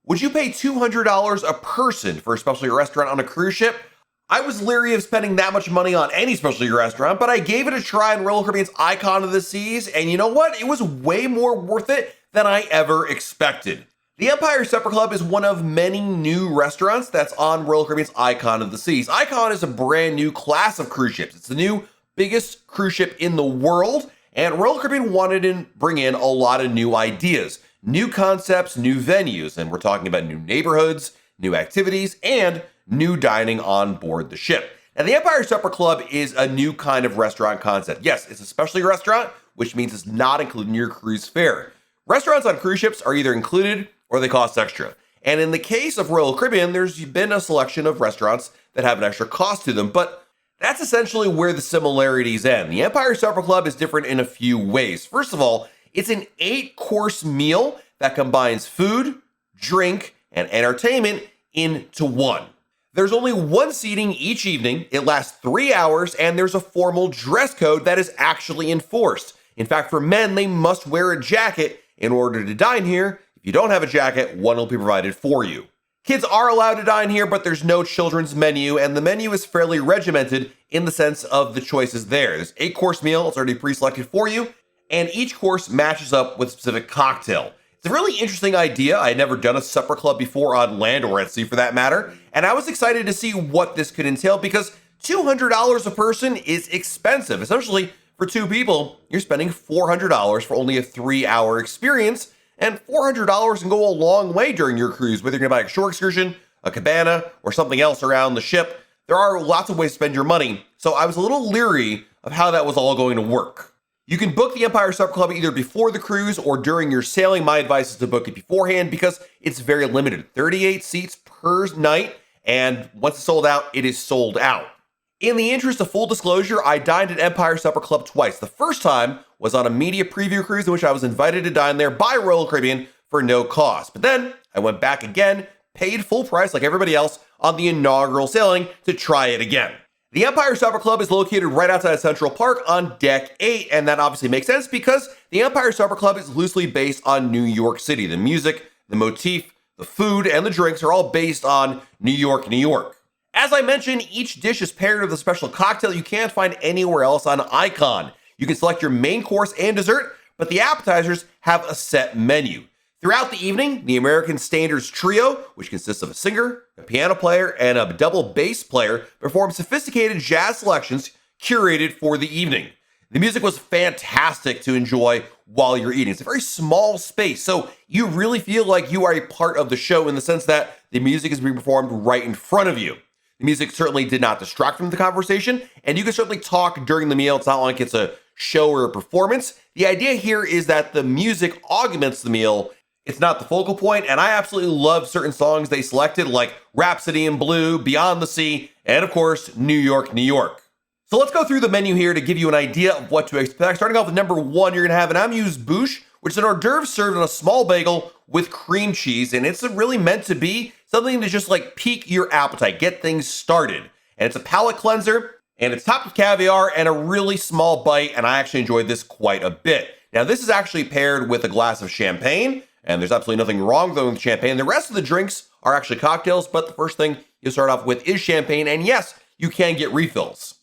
Would you pay $200 a person for a specialty restaurant on a cruise ship? I was leery of spending that much money on any specialty restaurant, but I gave it a try in Royal Caribbean's Icon of the Seas, and you know what? It was way more worth it than I ever expected. The Empire Supper Club is one of many new restaurants that's on Royal Caribbean's Icon of the Seas. Icon is a brand new class of cruise ships. It's the new biggest cruise ship in the world, and Royal Caribbean wanted to bring in a lot of new ideas, new concepts, new venues, and we're talking about new neighborhoods, new activities, and new dining on board the ship. Now, the Empire Supper Club is a new kind of restaurant concept. Yes, it's a specialty restaurant, which means it's not included in your cruise fare. Restaurants on cruise ships are either included or they cost extra. And in the case of Royal Caribbean, there's been a selection of restaurants that have an extra cost to them, but that's essentially where the similarities end. The Empire Supper Club is different in a few ways. First of all, it's an 8-course meal that combines food, drink, and entertainment into one. There's only one seating each evening, it lasts 3 hours, and there's a formal dress code that is actually enforced. In fact, for men, they must wear a jacket in order to dine here. If you don't have a jacket, one will be provided for you. Kids are allowed to dine here, but there's no children's menu, and the menu is fairly regimented in the sense of the choices there. There's 8-course meal, it's already pre-selected for you, and each course matches up with a specific cocktail. It's a really interesting idea. I had never done a supper club before on land or at sea for that matter, and I was excited to see what this could entail because $200 a person is expensive. Essentially, for 2 people, you're spending $400 for only a 3-hour experience, and $400 can go a long way during your cruise, whether you're going to buy a shore excursion, a cabana, or something else around the ship. There are lots of ways to spend your money, so I was a little leery of how that was all going to work. You can book the Empire Supper Club either before the cruise or during your sailing. My advice is to book it beforehand because it's very limited. 38 seats per night, and once it's sold out, it is sold out. In the interest of full disclosure, I dined at Empire Supper Club twice. The first time was on a media preview cruise in which I was invited to dine there by Royal Caribbean for no cost. But then I went back again, paid full price like everybody else on the inaugural sailing to try it again. The Empire Supper Club is located right outside Central Park on Deck 8, and that obviously makes sense because the Empire Supper Club is loosely based on New York City. The music, the motif, the food, and the drinks are all based on New York, New York. As I mentioned, each dish is paired with a special cocktail you can't find anywhere else on Icon. You can select your main course and dessert, but the appetizers have a set menu. Throughout the evening, the American Standards Trio, which consists of a singer, a piano player, and a double bass player, performs sophisticated jazz selections curated for the evening. The music was fantastic to enjoy while you're eating. It's a very small space, so you really feel like you are a part of the show in the sense that the music is being performed right in front of you. The music certainly did not distract from the conversation, and you can certainly talk during the meal. It's not like it's a show or a performance. The idea here is that the music augments the meal. It's not the focal point, and I absolutely love certain songs they selected, like Rhapsody in Blue, Beyond the Sea, and of course, New York, New York. So let's go through the menu here to give you an idea of what to expect. Starting off with number 1, you're going to have an amuse-bouche, which is an hors d'oeuvre served on a small bagel with cream cheese, and it's really meant to be something to just like pique your appetite, get things started. And it's a palate cleanser, and it's topped with caviar and a really small bite, and I actually enjoyed this quite a bit. Now, this is actually paired with a glass of champagne, and there's absolutely nothing wrong with champagne. The rest of the drinks are actually cocktails, but the first thing you start off with is champagne, and yes, you can get refills.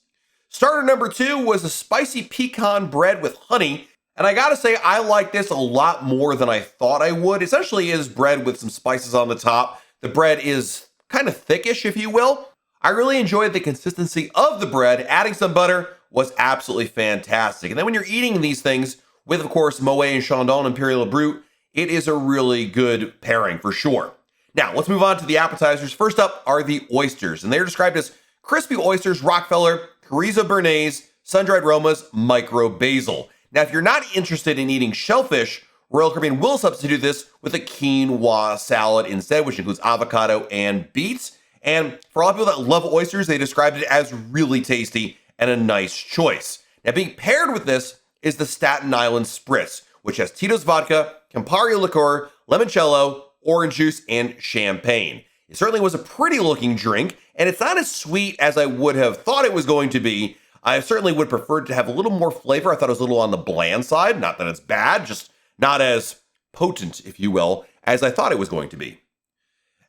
Starter number 2 was a spicy pecan bread with honey, and I gotta say, I like this a lot more than I thought I would. Essentially, it is bread with some spices on the top. The bread is kind of thickish, if you will. I really enjoyed the consistency of the bread. Adding some butter was absolutely fantastic. And then when you're eating these things with, of course, Moet and Chandon Imperial Brut, it is a really good pairing for sure. Now, let's move on to the appetizers. First up are the oysters, and they're described as crispy oysters, Rockefeller, chorizo béarnaise, sun-dried Romas, micro basil. Now, if you're not interested in eating shellfish, Royal Caribbean will substitute this with a quinoa salad instead, which includes avocado and beets. And for a lot of people that love oysters, they described it as really tasty and a nice choice. Now, being paired with this is the Staten Island Spritz, which has Tito's vodka, Campari liqueur, limoncello, orange juice, and champagne. It certainly was a pretty looking drink, and it's not as sweet as I would have thought it was going to be. I certainly would prefer to have a little more flavor. I thought it was a little on the bland side. Not that it's bad, just not as potent, if you will, as I thought it was going to be.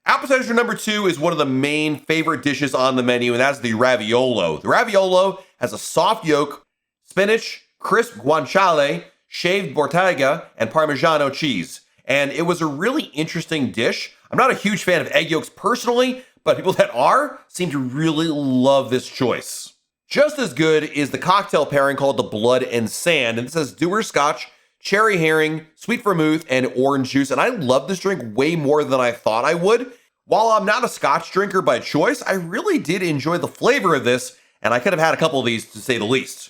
Appetizer number 2 is one of the main favorite dishes on the menu, and that's the raviolo. The raviolo has a soft yolk, spinach, crisp guanciale, shaved Bortega, and Parmigiano cheese. And it was a really interesting dish. I'm not a huge fan of egg yolks personally, but people that are seem to really love this choice. Just as good is the cocktail pairing called the Blood and Sand, and this has Dewar Scotch, cherry herring, sweet vermouth, and orange juice, and I love this drink way more than I thought I would. While I'm not a Scotch drinker by choice, I really did enjoy the flavor of this, and I could have had a couple of these to say the least.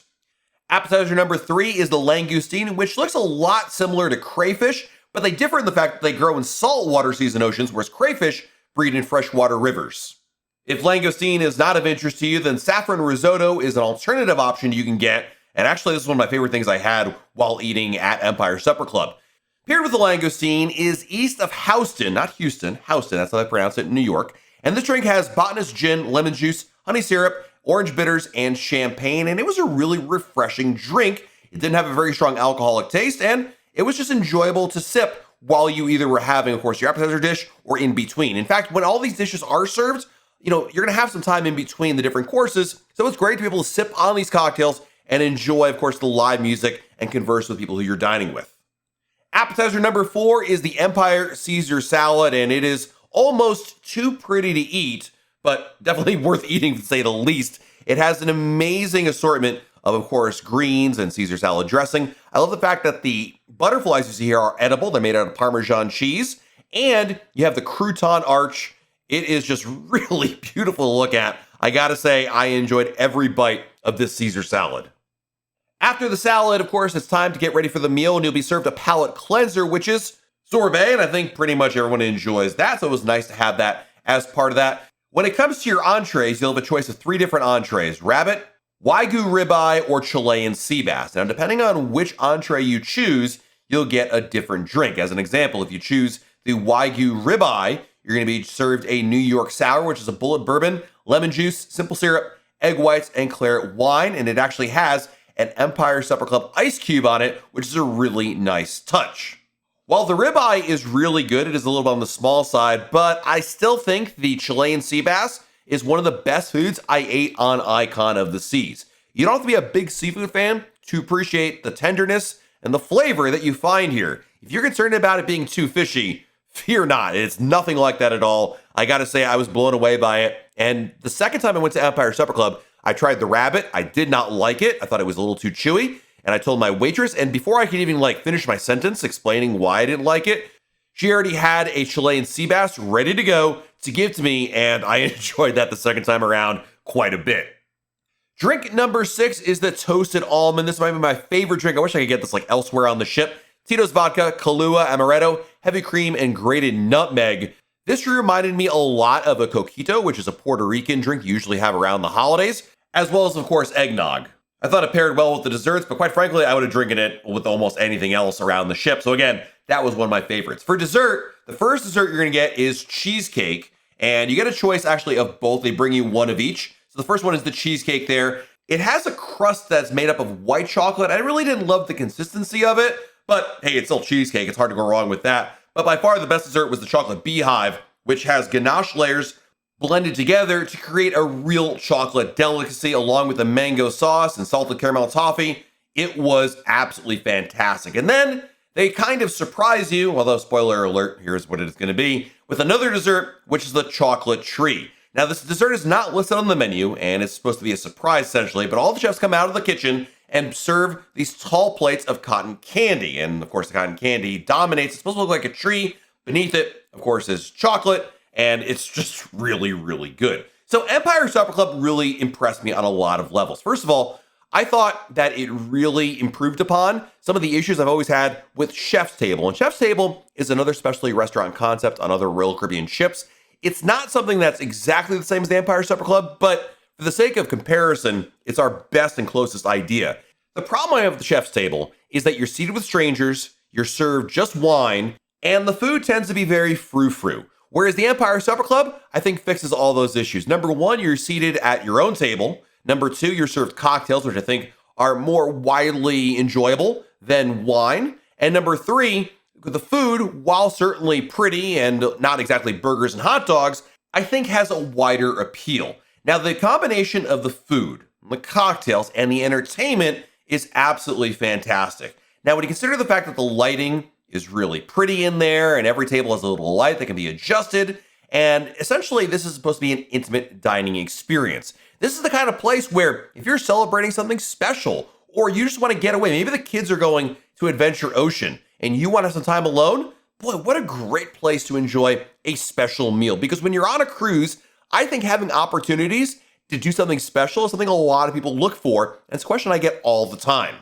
Appetizer number 3 is the langoustine, which looks a lot similar to crayfish, but they differ in the fact that they grow in saltwater seas and oceans, whereas crayfish breed in freshwater rivers. If langoustine is not of interest to you, then saffron risotto is an alternative option you can get, and actually this is one of my favorite things I had while eating at Empire Supper Club. Paired with the langoustine is east of Houston, not Houston, Houston, that's how I pronounce it in New York, and this drink has botanist gin, lemon juice, honey syrup, orange bitters, and champagne, and it was a really refreshing drink. It didn't have a very strong alcoholic taste, and it was just enjoyable to sip while you either were having, of course, your appetizer dish or in between. In fact, when all these dishes are served, you're going to have some time in between the different courses, so it's great to be able to sip on these cocktails and enjoy, of course, the live music and converse with people who you're dining with. Appetizer number 4 is the Empire Caesar salad, and it is almost too pretty to eat, but definitely worth eating to say the least. It has an amazing assortment of course, greens and Caesar salad dressing. I love the fact that the butterflies you see here are edible. They're made out of Parmesan cheese, and you have the crouton arch. It is just really beautiful to look at. I gotta say, I enjoyed every bite of this Caesar salad. After the salad, of course, it's time to get ready for the meal, and you'll be served a palate cleanser, which is sorbet, and I think pretty much everyone enjoys that, so it was nice to have that as part of that. When it comes to your entrees, you'll have a choice of 3 different entrees: rabbit, Wagyu ribeye, or Chilean sea bass. Now, depending on which entree you choose, you'll get a different drink. As an example, if you choose the Wagyu ribeye, you're going to be served a New York sour, which is a bullet bourbon, lemon juice, simple syrup, egg whites, and claret wine. And it actually has an Empire Supper Club ice cube on it, which is a really nice touch. While the ribeye is really good, it is a little bit on the small side, but I still think the Chilean sea bass is one of the best foods I ate on Icon of the Seas. You don't have to be a big seafood fan to appreciate the tenderness and the flavor that you find here. If you're concerned about it being too fishy, fear not. It's nothing like that at all. I gotta say, I was blown away by it. And the second time I went to Empire Supper Club, I tried the rabbit. I did not like it. I thought it was a little too chewy. And I told my waitress, and before I could even finish my sentence explaining why I didn't like it, she already had a Chilean sea bass ready to go to give to me, and I enjoyed that the second time around quite a bit. Drink number 6 is the toasted almond. This might be my favorite drink. I wish I could get this elsewhere on the ship. Tito's vodka, Kahlua, amaretto, heavy cream, and grated nutmeg. This reminded me a lot of a coquito, which is a Puerto Rican drink you usually have around the holidays, as well as, of course, eggnog. I thought it paired well with the desserts, but quite frankly, I would have drinking it with almost anything else around the ship. So again, that was one of my favorites. For dessert, the first dessert you're going to get is cheesecake, and you get a choice actually of both. They bring you one of each. So the first one is the cheesecake there. It has a crust that's made up of white chocolate. I really didn't love the consistency of it, but hey, it's still cheesecake. It's hard to go wrong with that. But by far the best dessert was the chocolate beehive, which has ganache layers blended together to create a real chocolate delicacy, along with the mango sauce and salted caramel toffee. It was absolutely fantastic. And then they kind of surprise you, although spoiler alert, here's what it is going to be, with another dessert, which is the chocolate tree. Now, this dessert is not listed on the menu, and it's supposed to be a surprise essentially, but all the chefs come out of the kitchen and serve these tall plates of cotton candy. And of course, the cotton candy dominates. It's supposed to look like a tree. Beneath it, of course, is chocolate, and it's just really, really good. So Empire Supper Club really impressed me on a lot of levels. First of all, I thought that it really improved upon some of the issues I've always had with Chef's Table. And Chef's Table is another specialty restaurant concept on other Royal Caribbean ships. It's not something that's exactly the same as the Empire Supper Club, but for the sake of comparison, it's our best and closest idea. The problem I have with the Chef's Table is that you're seated with strangers, you're served just wine, and the food tends to be very frou-frou. Whereas the Empire Supper Club, I think, fixes all those issues. Number 1, you're seated at your own table. Number 2, you're served cocktails, which I think are more widely enjoyable than wine. And number 3, the food, while certainly pretty and not exactly burgers and hot dogs, I think has a wider appeal. Now, the combination of the food, the cocktails, and the entertainment is absolutely fantastic. Now, when you consider the fact that the lighting is really pretty in there and every table has a little light that can be adjusted, and essentially this is supposed to be an intimate dining experience. This is the kind of place where if you're celebrating something special or you just want to get away, maybe the kids are going to Adventure Ocean and you want to have some time alone, boy, what a great place to enjoy a special meal. Because when you're on a cruise, I think having opportunities to do something special is something a lot of people look for, and it's a question I get all the time.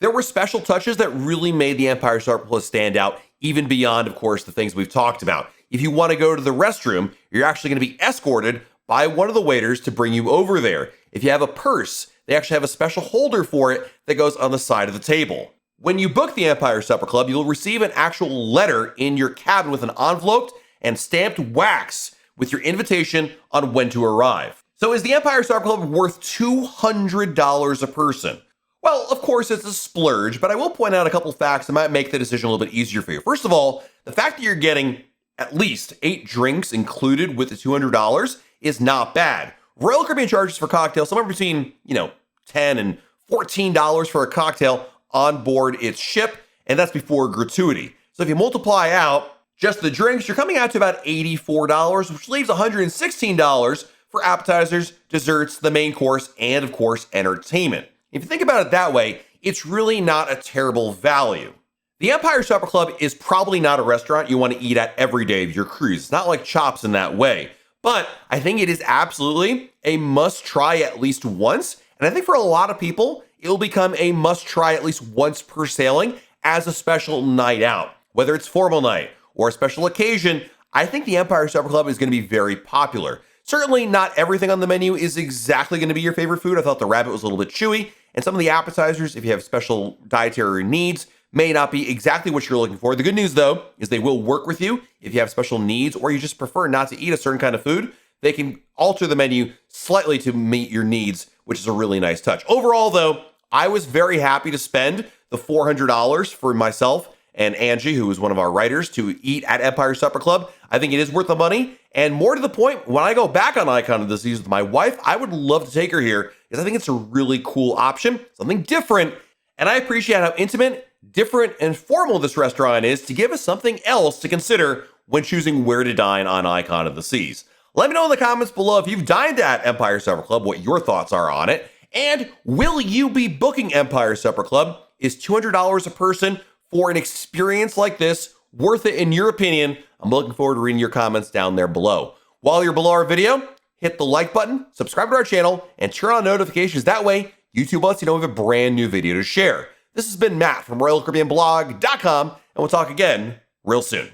There were special touches that really made the Empire Supper Club stand out, even beyond, of course, the things we've talked about. If you want to go to the restroom, you're actually going to be escorted by one of the waiters to bring you over there. If you have a purse, they actually have a special holder for it that goes on the side of the table. When you book the Empire Supper Club, you'll receive an actual letter in your cabin with an enveloped and stamped wax with your invitation on when to arrive. So is the Empire Supper Club worth $200 a person? Well, of course, it's a splurge, but I will point out a couple facts that might make the decision a little bit easier for you. First of all, the fact that you're getting at least 8 drinks included with the $200 is not bad. Royal Caribbean charges for cocktails somewhere between, $10 and $14 for a cocktail on board its ship, and that's before gratuity. So if you multiply out just the drinks, you're coming out to about $84, which leaves $116 for appetizers, desserts, the main course, and of course, entertainment. If you think about it that way, it's really not a terrible value. The Empire Supper Club is probably not a restaurant you want to eat at every day of your cruise. It's not like Chops in that way, but I think it is absolutely a must try at least once. And I think for a lot of people, it'll become a must try at least once per sailing as a special night out. Whether it's formal night or a special occasion, I think the Empire Supper Club is going to be very popular. Certainly not everything on the menu is exactly going to be your favorite food. I thought the rabbit was a little bit chewy, and some of the appetizers, if you have special dietary needs, may not be exactly what you're looking for. The good news, though, is they will work with you. If you have special needs or you just prefer not to eat a certain kind of food, they can alter the menu slightly to meet your needs, which is a really nice touch. Overall, though, I was very happy to spend the $400 for myself and Angie, who is one of our writers, to eat at Empire Supper Club. I think it is worth the money. And more to the point, when I go back on Icon of the Seas with my wife, I would love to take her here because I think it's a really cool option, something different. And I appreciate how intimate, different, and formal this restaurant is to give us something else to consider when choosing where to dine on Icon of the Seas. Let me know in the comments below if you've dined at Empire Supper Club, what your thoughts are on it. And will you be booking Empire Supper Club? Is $200 a person for an experience like this worth it in your opinion? I'm looking forward to reading your comments down there below. While you're below our video, hit the like button, subscribe to our channel, and turn on notifications. That way, YouTube lets you know we have a brand new video to share. This has been Matt from RoyalCaribbeanBlog.com, and we'll talk again real soon.